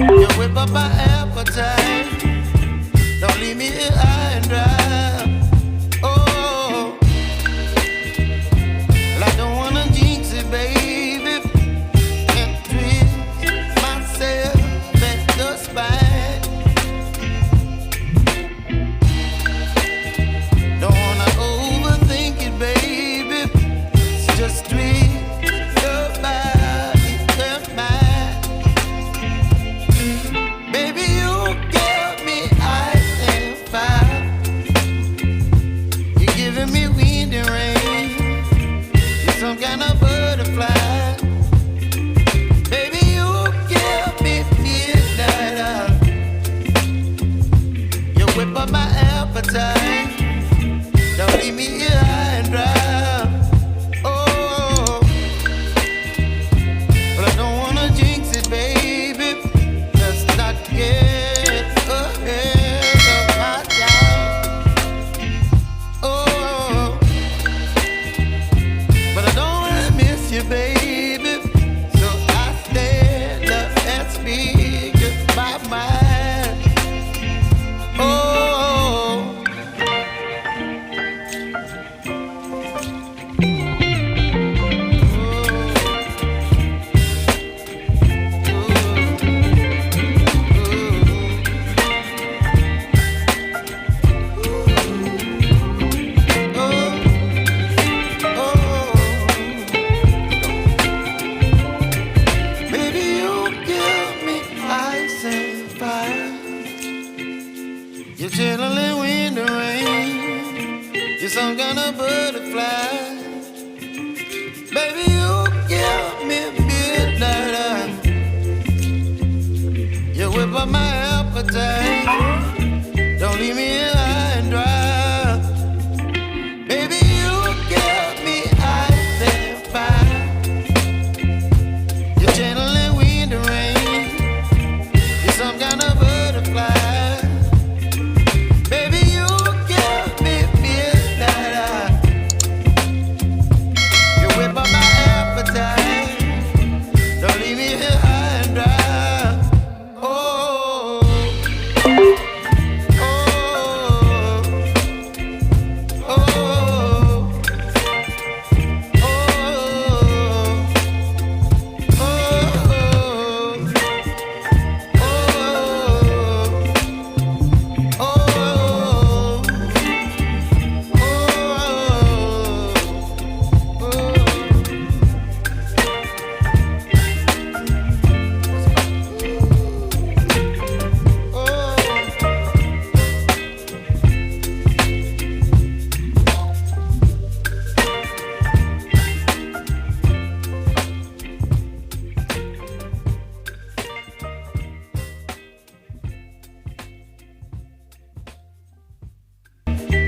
You whip up my appetite. Don't leave me here high and dry. Oh, well, I don't wanna jinx it, baby. Can't twist myself at the spine. Don't wanna overthink it, baby. It's just twist your body and mine. Baby, you give me ice and fire. You're giving me wind and rain. You're some kind of butterfly. Baby, you give me midnight. You whip up my appetite. Don't leave me here high and dry. Oh, but I don't wanna jinx it, baby. Let's not get ahead of my time. Oh, but I don't wanna miss you, baby. So I stand up and speak my mind. Oh. You're channeling wind and rain. You're some kind of butterfly. Baby, you give me midnight. You whip up my appetite. Don't leave me here high and dry. Baby, you give me ice and fire. You're channeling wind and rain. You're some kind of butterfly.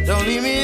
Don't leave me